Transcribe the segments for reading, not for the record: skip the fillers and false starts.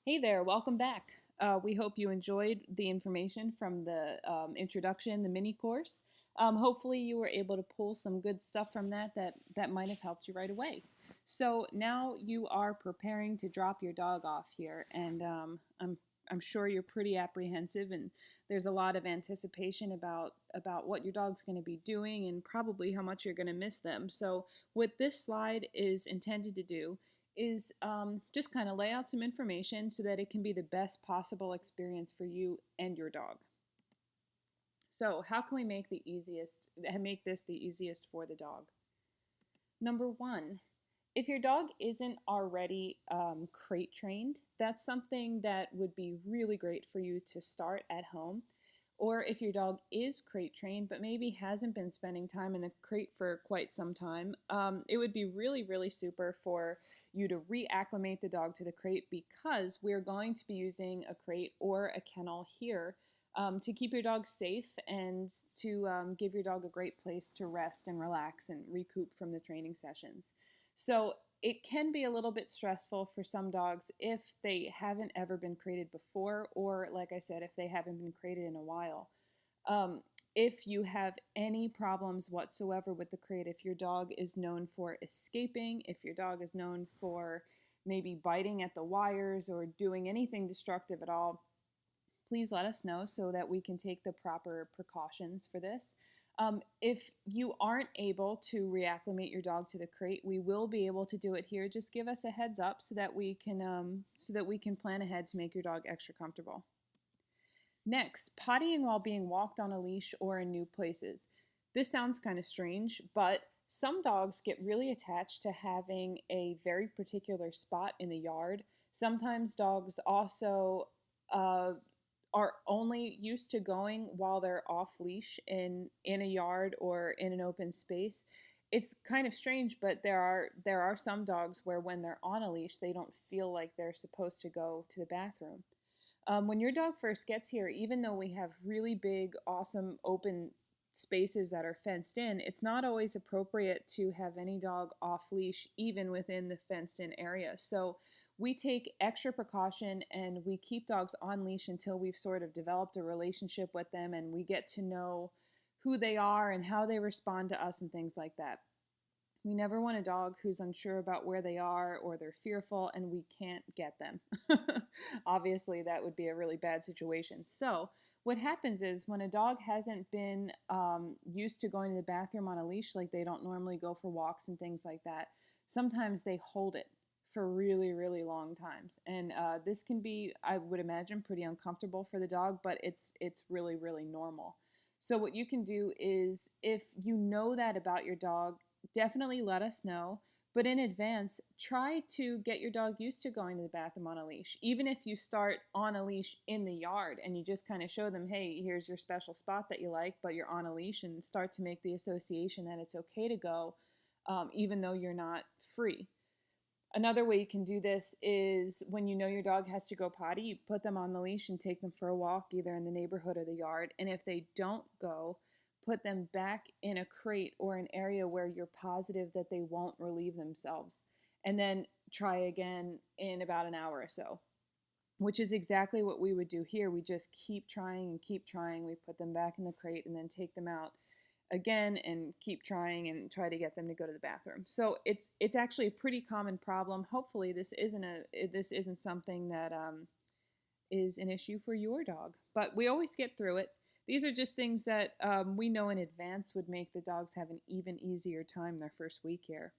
Hey there, welcome back. We hope you enjoyed the information from the introduction, the mini course. Hopefully, you were able to pull some good stuff from that might have helped you right away. So now you are preparing to drop your dog off here, and I'm sure you're pretty apprehensive, and there's a lot of anticipation about what your dog's going to be doing, and probably how much you're going to miss them. So what this slide is intended to do is just kind of lay out some information so that it can be the best possible experience for you and your dog. So how can we make this the easiest for the dog? Number one, if your dog isn't already crate trained, that's something that would be really great for you to start at home. Or if your dog is crate trained but maybe hasn't been spending time in the crate for quite some time, it would be really, really super for you to reacclimate the dog to the crate, because we're going to be using a crate or a kennel here to keep your dog safe and to give your dog a great place to rest and relax and recoup from the training sessions. So it can be a little bit stressful for some dogs if they haven't ever been crated before, or like I said, if they haven't been crated in a while. Um, if you have any problems whatsoever with the crate, if your dog is known for escaping, if your dog is known for maybe biting at the wires or doing anything destructive at all, please let us know so that we can take the proper precautions for this. If you aren't able to reacclimate your dog to the crate, we will be able to do it here. Just give us a heads up so that we can plan ahead to make your dog extra comfortable. Next, pottying while being walked on a leash or in new places. This sounds kind of strange, but some dogs get really attached to having a very particular spot in the yard. Sometimes dogs also uh, are only used to going while they're off leash in a yard or in an open space. It's kind of strange, but there are some dogs where when they're on a leash, they don't feel like they're supposed to go to the bathroom. When your dog first gets here, even though we have really big, awesome open spaces that are fenced in, it's not always appropriate to have any dog off leash, even within the fenced in area. So we take extra precaution and we keep dogs on leash until we've sort of developed a relationship with them and we get to know who they are and how they respond to us and things like that. We never want a dog who's unsure about where they are or they're fearful and we can't get them. Obviously, that would be a really bad situation. So, what happens is when a dog hasn't been used to going to the bathroom on a leash, like they don't normally go for walks and things like that, sometimes they hold it for really, really long times. And this can be, I would imagine, pretty uncomfortable for the dog, but it's really, really normal. So, what you can do is if you know that about your dog, definitely let us know. But in advance, try to get your dog used to going to the bathroom on a leash. Even if you start on a leash in the yard and you just kind of show them, hey, here's your special spot that you like, but you're on a leash, and start to make the association that it's okay to go, even though you're not free. Another way you can do this is when you know your dog has to go potty, you put them on the leash and take them for a walk either in the neighborhood or the yard. And if they don't go, put them back in a crate or an area where you're positive that they won't relieve themselves. And then try again in about an hour or so, which is exactly what we would do here. We just keep trying and keep trying. We put them back in the crate and then take them out again and keep trying and try to get them to go to the bathroom. So it's actually a pretty common problem. Hopefully this isn't something that is an issue for your dog, but we always get through it. These are just things that we know in advance would make the dogs have an even easier time their first week here.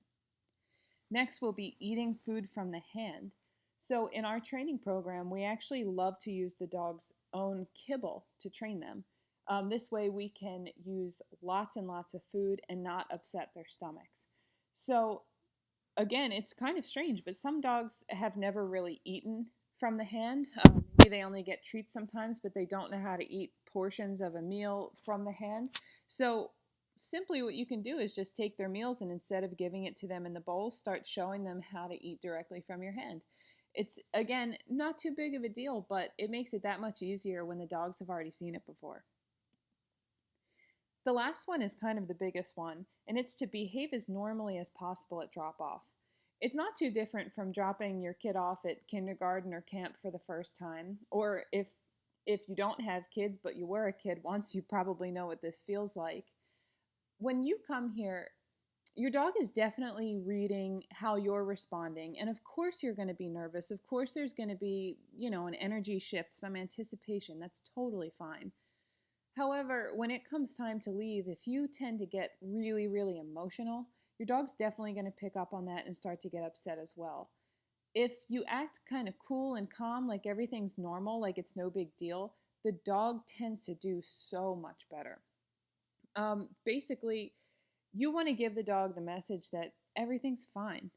Next will be eating food from the hand. So in our training program, we actually love to use the dog's own kibble to train them. This way we can use lots and lots of food and not upset their stomachs. So again, it's kind of strange, but some dogs have never really eaten from the hand. Maybe they only get treats sometimes, but they don't know how to eat portions of a meal from the hand. So simply what you can do is just take their meals and instead of giving it to them in the bowl, start showing them how to eat directly from your hand. It's, again, not too big of a deal, but it makes it that much easier when the dogs have already seen it before. The last one is kind of the biggest one, and it's to behave as normally as possible at drop off. It's not too different from dropping your kid off at kindergarten or camp for the first time, or if you don't have kids but you were a kid once, you probably know what this feels like. When you come here, your dog is definitely reading how you're responding. And of course, you're going to be nervous. Of course, there's going to be, an energy shift, some anticipation. That's totally fine. However, when it comes time to leave, if you tend to get really, really emotional, your dog's definitely going to pick up on that and start to get upset as well. If you act kind of cool and calm, like everything's normal, like it's no big deal, the dog tends to do so much better. Basically, you want to give the dog the message that everything's fine.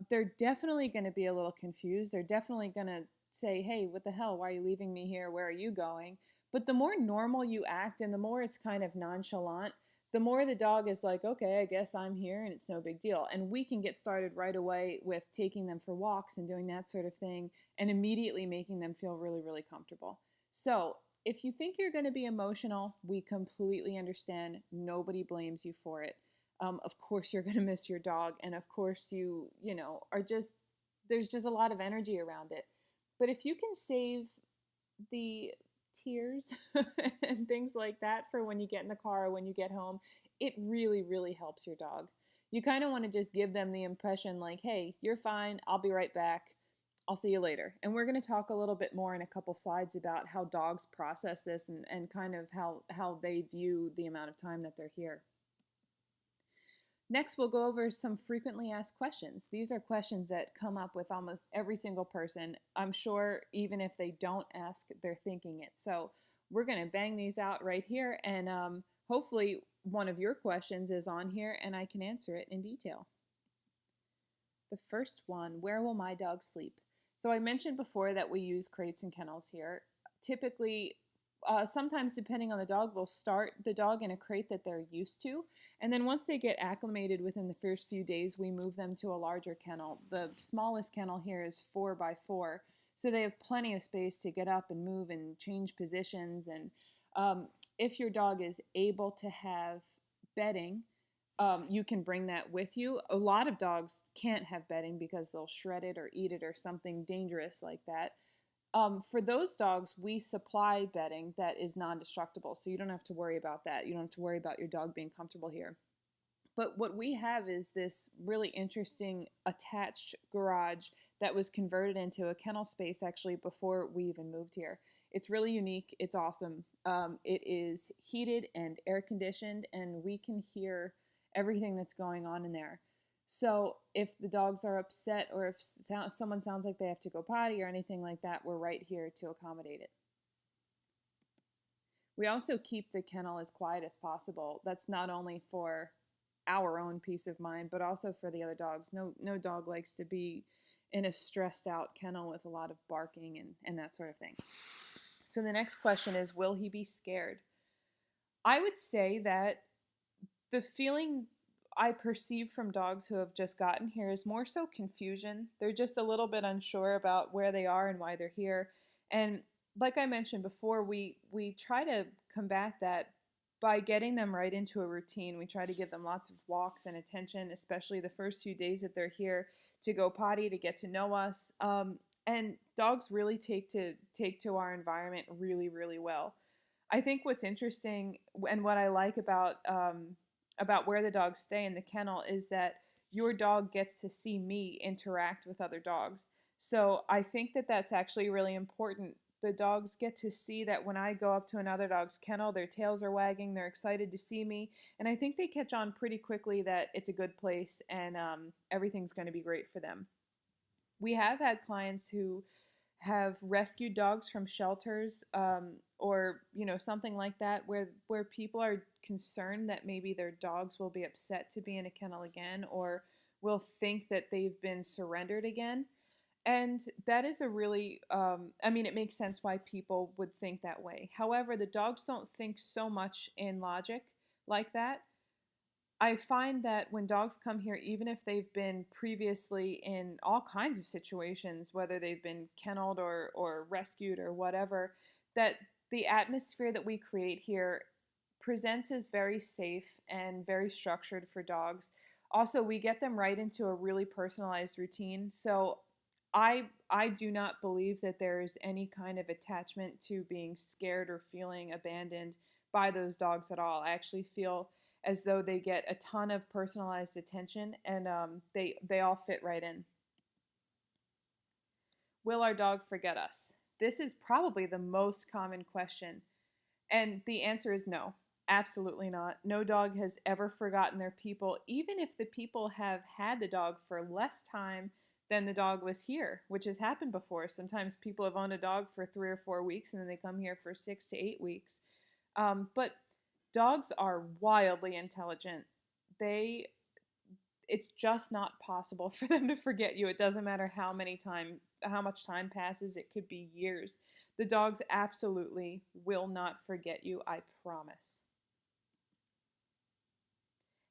They're definitely going to be a little confused. They're definitely going to say, hey, what the hell? Why are you leaving me here? Where are you going? But the more normal you act and the more it's kind of nonchalant, the more the dog is like, okay, I guess I'm here and it's no big deal. And we can get started right away with taking them for walks and doing that sort of thing and immediately making them feel really, really comfortable. So if you think you're going to be emotional, we completely understand. Nobody blames you for it. Of course, you're going to miss your dog, and of course, are just there's just a lot of energy around it. But if you can save the tears and things like that for when you get in the car or when you get home, it really, really helps your dog. You kind of want to just give them the impression like, hey, you're fine. I'll be right back. I'll see you later. And we're going to talk a little bit more in a couple slides about how dogs process this and kind of how they view the amount of time that they're here. Next, we'll go over some frequently asked questions. These are questions that come up with almost every single person. I'm sure even if they don't ask, they're thinking it. So we're going to bang these out right here, and hopefully one of your questions is on here and I can answer it in detail. The first one, where will my dog sleep? So I mentioned before that we use crates and kennels here. Typically, sometimes depending on the dog, we'll start the dog in a crate that they're used to. And then once they get acclimated within the first few days, we move them to a larger kennel. The smallest kennel here is 4x4. So they have plenty of space to get up and move and change positions. And if your dog is able to have bedding, you can bring that with you. A lot of dogs can't have bedding because they'll shred it or eat it or something dangerous like that. For those dogs, we supply bedding that is non-destructible, so you don't have to worry about that. You don't have to worry about your dog being comfortable here. But what we have is this really interesting attached garage that was converted into a kennel space actually before we even moved here. It's really unique. It's awesome. It is heated and air conditioned, and we can hear everything that's going on in there. So if the dogs are upset or if someone sounds like they have to go potty or anything like that, we're right here to accommodate it. We also keep the kennel as quiet as possible. That's not only for our own peace of mind, but also for the other dogs. No dog likes to be in a stressed out kennel with a lot of barking and that sort of thing. So the next question is, will he be scared? I would say that the feeling I perceive from dogs who have just gotten here is more so confusion. They're just a little bit unsure about where they are and why they're here. And like I mentioned before, we try to combat that by getting them right into a routine. We try to give them lots of walks and attention, especially the first few days that they're here, to go potty, to get to know us. And dogs really take to our environment really, really well. I think what's interesting and what I like about where the dogs stay in the kennel is that your dog gets to see me interact with other dogs. So I think that that's actually really important. The dogs get to see that when I go up to another dog's kennel, their tails are wagging, they're excited to see me, and I think they catch on pretty quickly that it's a good place and everything's going to be great for them. We have had clients who have rescued dogs from shelters or something like that where people are concerned that maybe their dogs will be upset to be in a kennel again or will think that they've been surrendered again. And that is a really, it makes sense why people would think that way. However, the dogs don't think so much in logic like that. I find that when dogs come here, even if they've been previously in all kinds of situations, whether they've been kenneled or rescued or whatever, that the atmosphere that we create here presents as very safe and very structured for dogs. Also, we get them right into a really personalized routine. So I do not believe that there is any kind of attachment to being scared or feeling abandoned by those dogs at all. I actually feel as though they get a ton of personalized attention, and they all fit right in. Will our dog forget us? This is probably the most common question. And the answer is no, absolutely not. No dog has ever forgotten their people, even if the people have had the dog for less time than the dog was here, which has happened before. Sometimes people have owned a dog for 3 or 4 weeks and then they come here for 6 to 8 weeks. But dogs are wildly intelligent. They it's just not possible for them to forget you. It doesn't matter how much time passes. It could be years. The dogs absolutely will not forget you, I promise.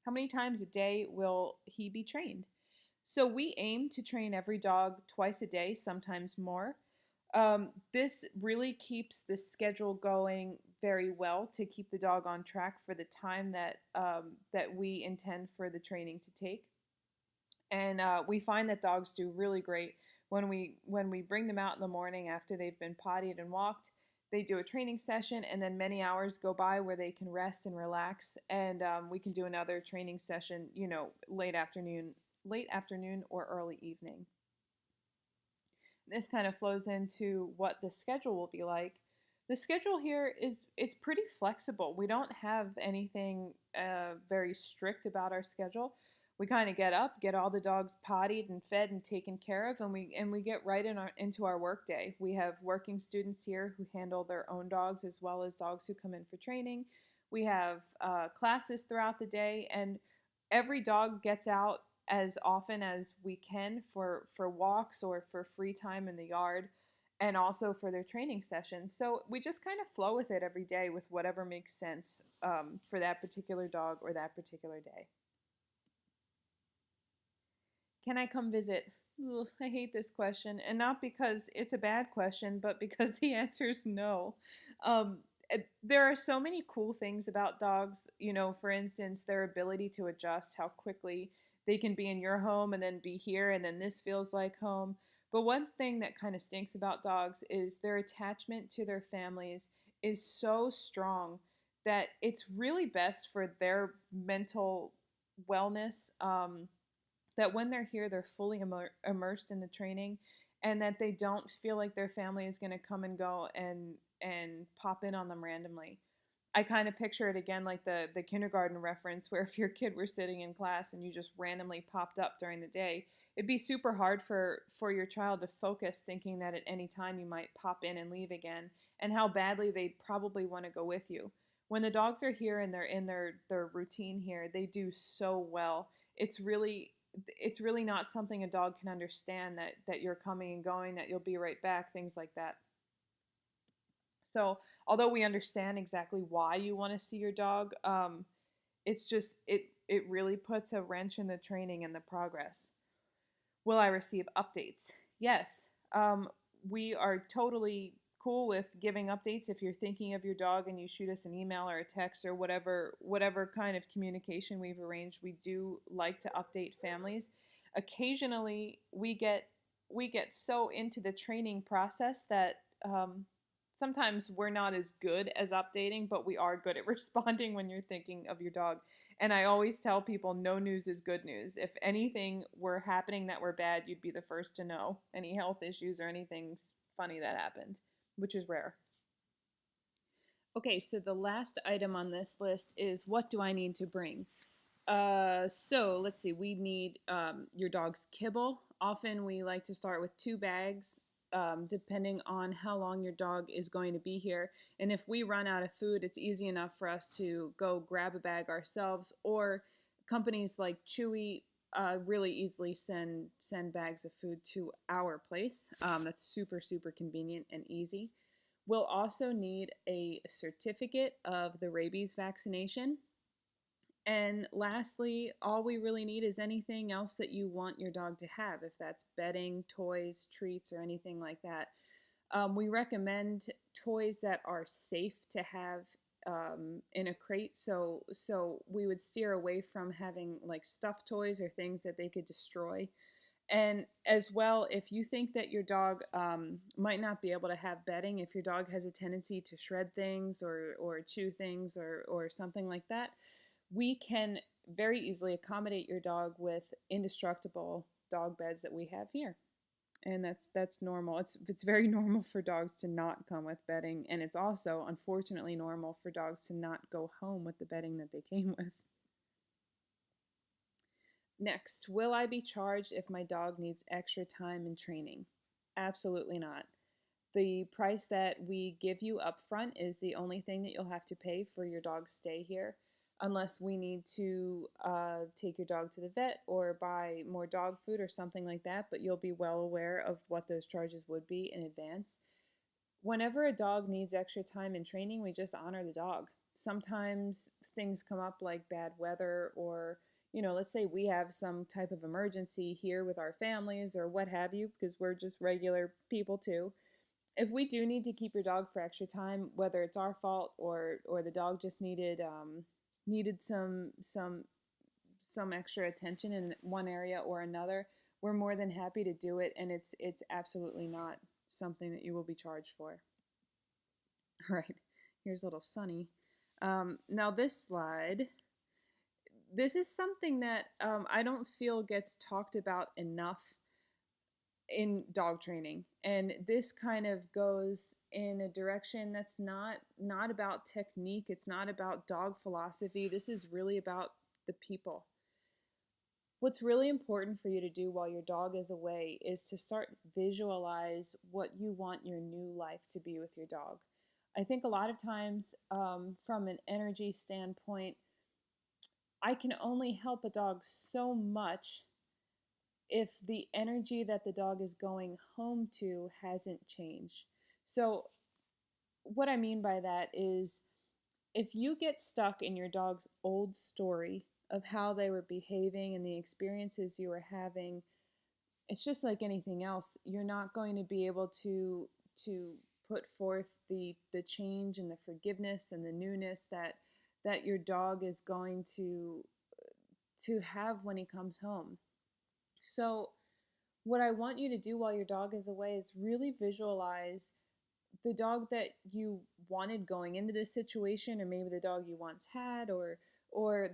How many times a day will he be trained? So we aim to train every dog twice a day, sometimes more. This really keeps the schedule going very well to keep the dog on track for the time that we intend for the training to take. And we find that dogs do really great when we bring them out in the morning after they've been pottied and walked. They do a training session, and then many hours go by where they can rest and relax, and we can do another training session, late afternoon or early evening. This kind of flows into what the schedule will be like. The schedule here it's pretty flexible. We don't have anything very strict about our schedule. We kind of get up, get all the dogs pottied and fed and taken care of, and we get right into our work day. We have working students here who handle their own dogs as well as dogs who come in for training. We have classes throughout the day, and every dog gets out as often as we can for walks or for free time in the yard, and also for their training sessions. So we just kind of flow with it every day with whatever makes sense for that particular dog or that particular day. Can I come visit? Ugh, I hate this question, and not because it's a bad question, but because the answer is no. Um, there are so many cool things about dogs. For instance, their ability to adjust, how quickly they can be in your home and then be here, and then this feels like home. But one thing that kind of stinks about dogs is their attachment to their families is so strong that it's really best for their mental wellness. That when they're here, they're fully immersed in the training, and that they don't feel like their family is going to come and go and pop in on them randomly. I kind of picture it again like the kindergarten reference, where if your kid were sitting in class and you just randomly popped up during the day, it'd be super hard for your child to focus, thinking that at any time you might pop in and leave again, and how badly they'd probably want to go with you. When the dogs are here and they're in their routine here, they do so well. It's really not something a dog can understand, that you're coming and going, that you'll be right back, things like that. So although we understand exactly why you want to see your dog, it's just it really puts a wrench in the training and the progress. Will I receive updates? Yes. We are totally cool with giving updates. If you're thinking of your dog and you shoot us an email or a text or whatever kind of communication we've arranged, we do like to update families. Occasionally, we get so into the training process that sometimes we're not as good as updating, but we are good at responding when you're thinking of your dog. And I always tell people no news is good news. If anything were happening that were bad, you'd be the first to know. Any health issues or anything funny that happened, which is rare. Okay, so the last item on this list is, what do I need to bring? So let's see. We need your dog's kibble. Often we like to start with 2 bags, depending on how long your dog is going to be here. And if we run out of food, it's easy enough for us to go grab a bag ourselves, or companies like Chewy really easily send bags of food to our place. That's super, super convenient and easy. We'll also need a certificate of the rabies vaccination. And lastly, all we really need is anything else that you want your dog to have, if that's bedding, toys, treats, or anything like that. We recommend toys that are safe to have in a crate. So we would steer away from having like stuffed toys or things that they could destroy. And as well, if you think that your dog might not be able to have bedding, if your dog has a tendency to shred things or chew things or something like that, we can very easily accommodate your dog with indestructible dog beds that we have here. And that's normal. It's very normal for dogs to not come with bedding, and it's also unfortunately normal for dogs to not go home with the bedding that they came with. Next, will I be charged if my dog needs extra time in training? Absolutely not. The price that we give you up front is the only thing that you'll have to pay for your dog's stay here, unless we need to take your dog to the vet or buy more dog food or something like that, but you'll be well aware of what those charges would be in advance. Whenever a dog needs extra time in training, we just honor the dog. Sometimes things come up like bad weather or let's say we have some type of emergency here with our families or what have you, because we're just regular people too. If we do need to keep your dog for extra time, whether it's our fault or the dog just needed some extra attention in one area or another, we're more than happy to do it, and it's absolutely not something that you will be charged for. All right, here's little Sunny. Now this slide, this is something that I don't feel gets talked about enough in dog training, and this kind of goes in a direction that's not about technique. It's not about dog philosophy. This is really about the people. What's really important for you to do while your dog is away is to start visualize what you want your new life to be with your dog. I think a lot of times, from an energy standpoint, I can only help a dog so much if the energy that the dog is going home to hasn't changed. So what I mean by that is, if you get stuck in your dog's old story of how they were behaving and the experiences you were having, it's just like anything else. You're not going to be able to put forth the change and the forgiveness and the newness that your dog is going to have when he comes home. So what I want you to do while your dog is away is really visualize the dog that you wanted going into this situation, or maybe the dog you once had, or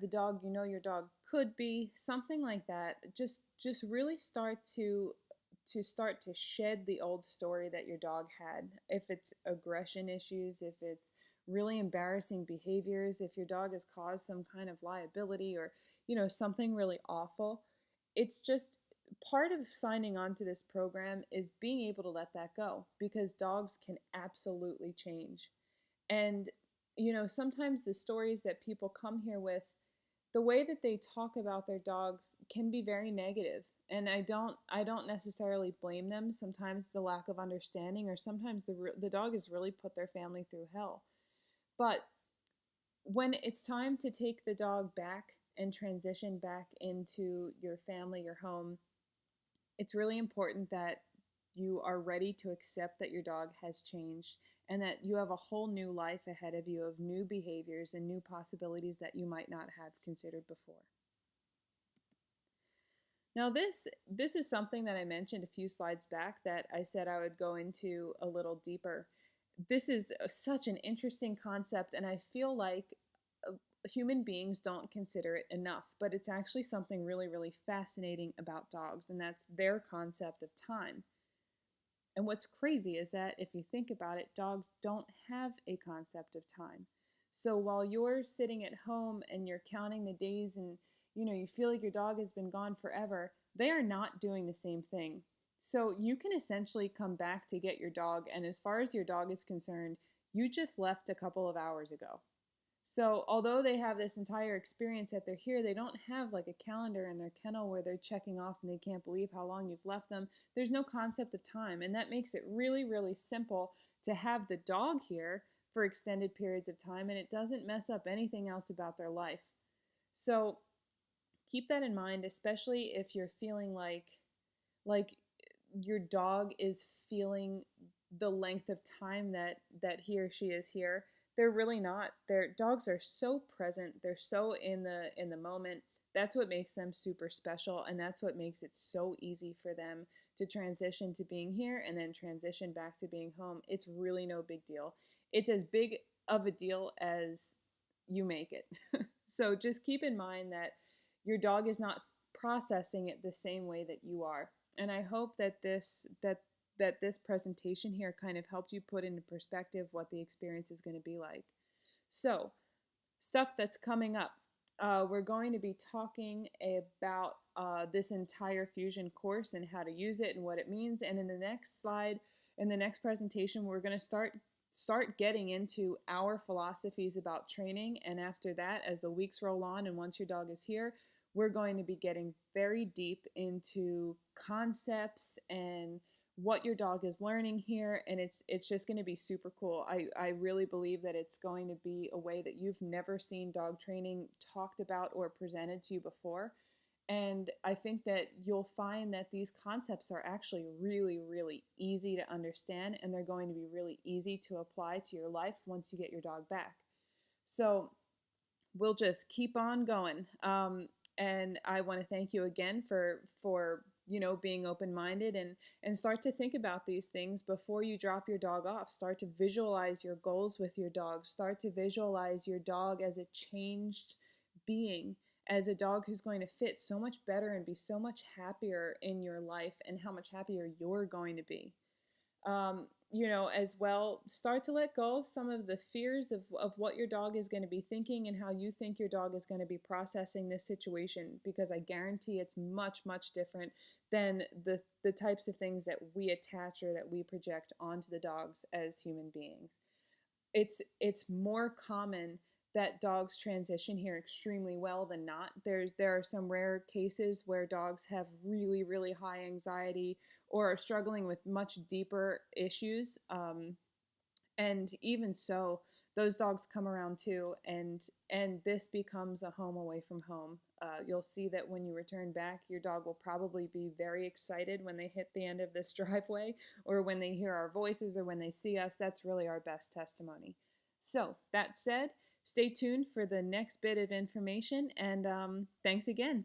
the dog your dog could be, something like that. Just really start to shed the old story that your dog had. If it's aggression issues, if it's really embarrassing behaviors, if your dog has caused some kind of liability or something really awful, it's just part of signing on to this program is being able to let that go, because dogs can absolutely change. And sometimes the stories that people come here with, the way that they talk about their dogs can be very negative, and I don't necessarily blame them. Sometimes the lack of understanding, or sometimes the dog has really put their family through hell. But when it's time to take the dog back and transition back into your family, your home, it's really important that you are ready to accept that your dog has changed and that you have a whole new life ahead of you of new behaviors and new possibilities that you might not have considered before. Now this is something that I mentioned a few slides back that I said I would go into a little deeper. This is such an interesting concept, and I feel like human beings don't consider it enough, but it's actually something really, really fascinating about dogs, and that's their concept of time. And what's crazy is that if you think about it, dogs don't have a concept of time. So while you're sitting at home and you're counting the days and you feel like your dog has been gone forever, they are not doing the same thing. So you can essentially come back to get your dog, and as far as your dog is concerned, you just left a couple of hours ago. So although they have this entire experience that they're here, they don't have like a calendar in their kennel where they're checking off and they can't believe how long you've left them. There's no concept of time, and that makes it really, really simple to have the dog here for extended periods of time, and it doesn't mess up anything else about their life. So keep that in mind, especially if you're feeling like your dog is feeling the length of time that he or she is here. they're really not. Their dogs are so present. They're so in the moment. That's what makes them super special, and that's what makes it so easy for them to transition to being here and then transition back to being home. It's really no big deal. It's as big of a deal as you make it. So just keep in mind that your dog is not processing it the same way that you are. And I hope that this presentation here kind of helped you put into perspective what the experience is going to be like. So, stuff that's coming up. We're going to be talking about this entire Fusion course and how to use it and what it means. And in the next slide, in the next presentation, we're going to start getting into our philosophies about training. And after that, as the weeks roll on and once your dog is here, we're going to be getting very deep into concepts and what your dog is learning here, and it's just going to be super cool. I really believe that it's going to be a way that you've never seen dog training talked about or presented to you before. And I think that you'll find that these concepts are actually really, really easy to understand, and they're going to be really easy to apply to your life once you get your dog back. So we'll just keep on going. And I want to thank you again for being open-minded and start to think about these things before you drop your dog off. Start to visualize your goals with your dog. Start to visualize your dog as a changed being, as a dog who's going to fit so much better and be so much happier in your life, and how much happier you're going to be. As well, start to let go of some of the fears of what your dog is going to be thinking and how you think your dog is going to be processing this situation, because I guarantee it's much, much different than the types of things that we attach or that we project onto the dogs as human beings. It's more common that dogs transition here extremely well than not. There are some rare cases where dogs have really, really high anxiety or are struggling with much deeper issues. And even so, those dogs come around too, and this becomes a home away from home. You'll see that when you return back, your dog will probably be very excited when they hit the end of this driveway, or when they hear our voices, or when they see us. That's really our best testimony. So that said, stay tuned for the next bit of information, and thanks again.